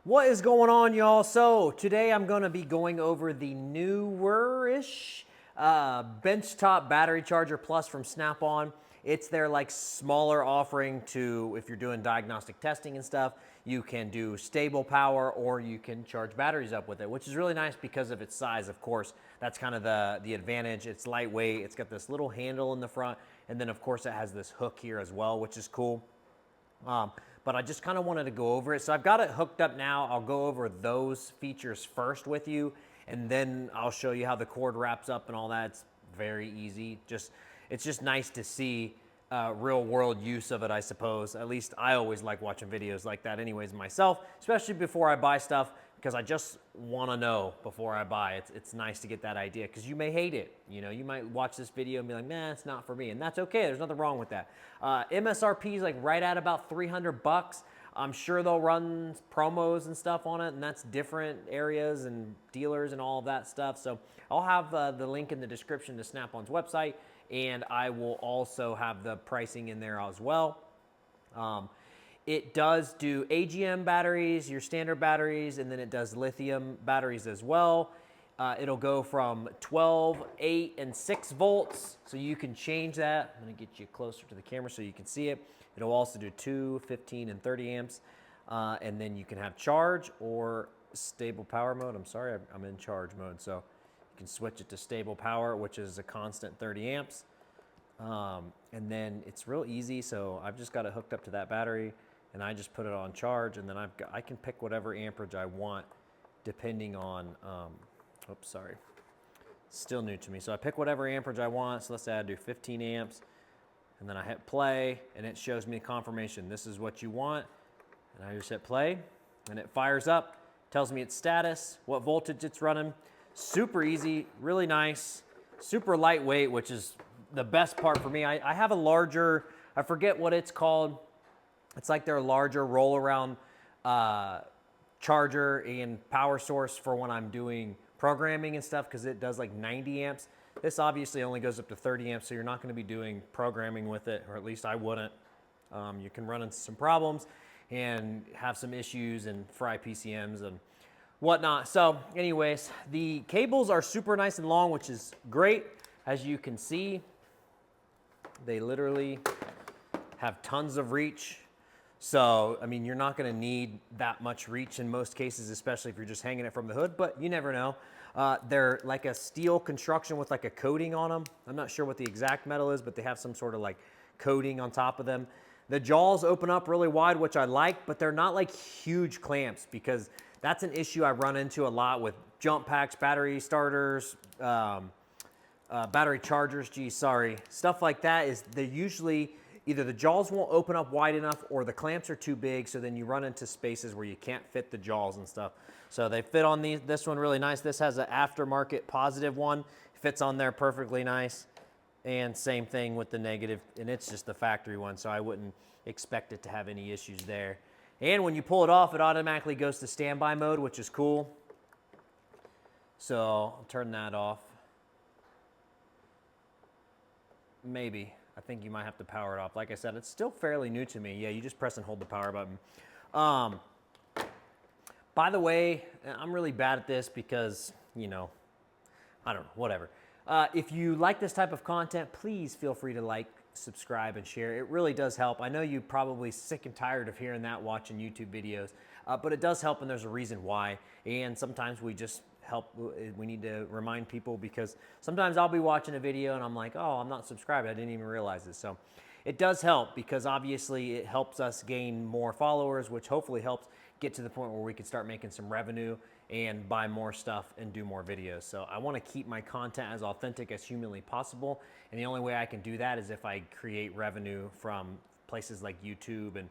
What is going on, y'all? So today I'm going to be going over the newer-ish benchtop battery charger plus from Snap-on. It's their like smaller offering to, if you're doing diagnostic testing and stuff, you can do stable power or you can charge batteries up with it, which is really nice because of its size, of course. That's kind of the advantage. It's lightweight. It's got this little handle in the front. And then of course it has this hook here as well, which is cool. But I just kind of wanted to go over it. So I've got it hooked up now. I'll go over those features first with you, and then I'll show you how the cord wraps up and all that. It's very easy. It's just nice to see real world use of it, I suppose. At least I always like watching videos like that anyways myself, especially before I buy stuff, because I just want to know before I buy. It's nice to get that idea, because you may hate it. You know, you might watch this video and be like, nah, it's not for me. And that's okay. There's nothing wrong with that. MSRP is like right at about 300 bucks. I'm sure they'll run promos and stuff on it, and that's different areas and dealers and all of that stuff. So I'll have the link in the description to Snap-on's website, and I will also have the pricing in there as well. It does do AGM batteries, your standard batteries, and then it does lithium batteries as well. It'll go from 12, 8, and 6 volts, so you can change that. I'm gonna get you closer to the camera so you can see it. It'll also do 2, 15, and 30 amps, and then you can have charge or stable power mode. I'm sorry, I'm in charge mode, so you can switch it to stable power, which is a constant 30 amps. And then it's real easy, so I've just got it hooked up to that battery, and I just put it on charge, and then I can pick whatever amperage I want depending on, oops, sorry, still new to me. So I pick whatever amperage I want. So let's say I do 15 amps, and then I hit play, and it shows me confirmation. This is what you want, and I just hit play, and it fires up, tells me its status, what voltage it's running. Super easy, really nice, super lightweight, which is the best part for me. I have a larger, I forget what it's called. It's like their larger roll-around charger and power source for when I'm doing programming and stuff, because it does like 90 amps. This obviously only goes up to 30 amps, so you're not going to be doing programming with it, or at least I wouldn't. You can run into some problems and have some issues and fry PCMs and whatnot. So anyways, the cables are super nice and long, which is great. As you can see, they literally have tons of reach. So, I mean, you're not gonna need that much reach in most cases, especially if you're just hanging it from the hood, but you never know. They're like a steel construction with like a coating on them. I'm not sure what the exact metal is, but they have some sort of like coating on top of them. The jaws open up really wide, which I like, but they're not like huge clamps, because that's an issue I run into a lot with jump packs, battery starters, battery chargers, stuff like that. Is they're usually either the jaws won't open up wide enough or the clamps are too big, so then you run into spaces where you can't fit the jaws and stuff. So they fit on this one really nice. This has an aftermarket positive one. Fits on there perfectly nice. And same thing with the negative, and it's just the factory one, so I wouldn't expect it to have any issues there. And when you pull it off, it automatically goes to standby mode, which is cool. So I'll turn that off. Maybe. I think you might have to power it off. Like I said, it's still fairly new to me. Yeah, you just press and hold the power button. By the way, I'm really bad at this because, you know, I don't know, whatever. If you like this type of content, please feel free to like, subscribe, and share. It really does help. I know you're probably sick and tired of hearing that watching YouTube videos, but it does help, and there's a reason why. And sometimes we just help. We need to remind people, because sometimes I'll be watching a video and I'm like, oh, I'm not subscribed. I didn't even realize this. So it does help, because obviously it helps us gain more followers, which hopefully helps get to the point where we can start making some revenue and buy more stuff and do more videos. So I want to keep my content as authentic as humanly possible. And the only way I can do that is if I create revenue from places like YouTube and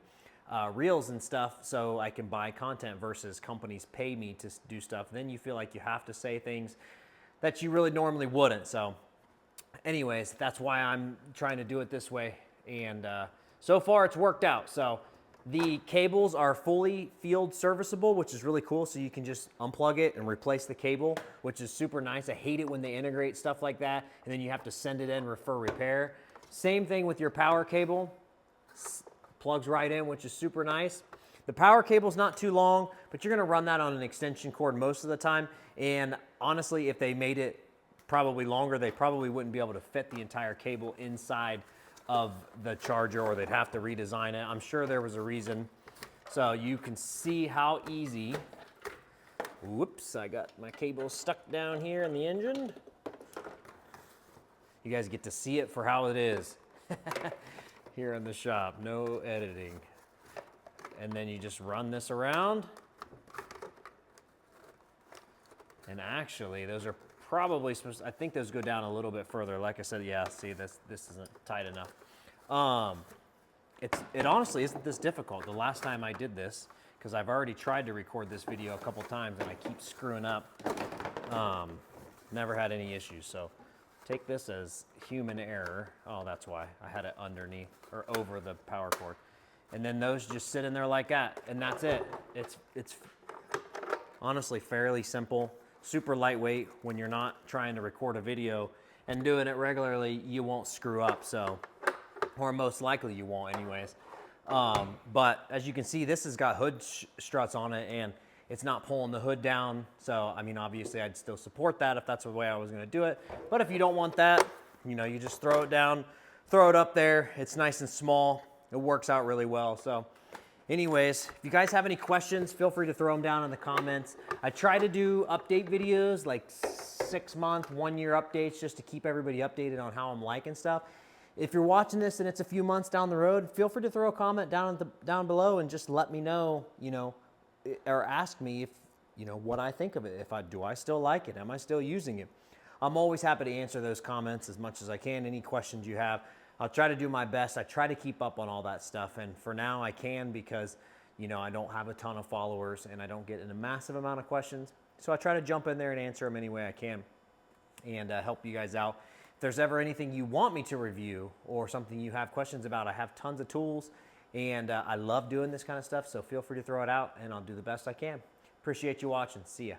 Reels and stuff, so I can buy content versus companies pay me to do stuff. Then you feel like you have to say things that you really normally wouldn't. So anyways, that's why I'm trying to do it this way. And so far it's worked out. So the cables are fully field serviceable, which is really cool. So you can just unplug it and replace the cable, which is super nice. I hate it when they integrate stuff like that, and then you have to send it in for repair. Same thing with your power cable. Plugs right in, which is super nice. The power cable's not too long, but you're gonna run that on an extension cord most of the time. And honestly, if they made it probably longer, they probably wouldn't be able to fit the entire cable inside of the charger, or they'd have to redesign it. I'm sure there was a reason. So you can see how easy, whoops, I got my cable stuck down here in the engine. You guys get to see it for how it is here in the shop, no editing. And then you just run this around. And actually, those are probably supposed to, I think those go down a little bit further. Like I said, yeah, see, this isn't tight enough. It honestly isn't this difficult. The last time I did this, because I've already tried to record this video a couple times and I keep screwing up, never had any issues. So take this as human error. Oh, that's why I had it underneath or over the power cord. And then those just sit in there like that, and that's it. It's honestly fairly simple, super lightweight. When you're not trying to record a video and doing it regularly, you won't screw up, so, or most likely you won't anyways. But as you can see, this has got hood struts on it, and it's not pulling the hood down. So, I mean, obviously I'd still support that if that's the way I was gonna do it. But if you don't want that, you know, you just throw it down, throw it up there. It's nice and small. It works out really well. So anyways, if you guys have any questions, feel free to throw them down in the comments. I try to do update videos, like 6-month, 1-year updates, just to keep everybody updated on how I'm liking stuff. If you're watching this and it's a few months down the road, feel free to throw a comment down below and just let me know, you know, or ask me if, you know, what I think of it. Do I still like it? Am I still using it? I'm always happy to answer those comments as much as I can. Any questions you have, I'll try to do my best. I try to keep up on all that stuff. And for now I can, because, you know, I don't have a ton of followers and I don't get in a massive amount of questions. So I try to jump in there and answer them any way I can and help you guys out. If there's ever anything you want me to review or something you have questions about, I have tons of tools, and I love doing this kind of stuff. So feel free to throw it out and I'll do the best I can. Appreciate you watching. See ya.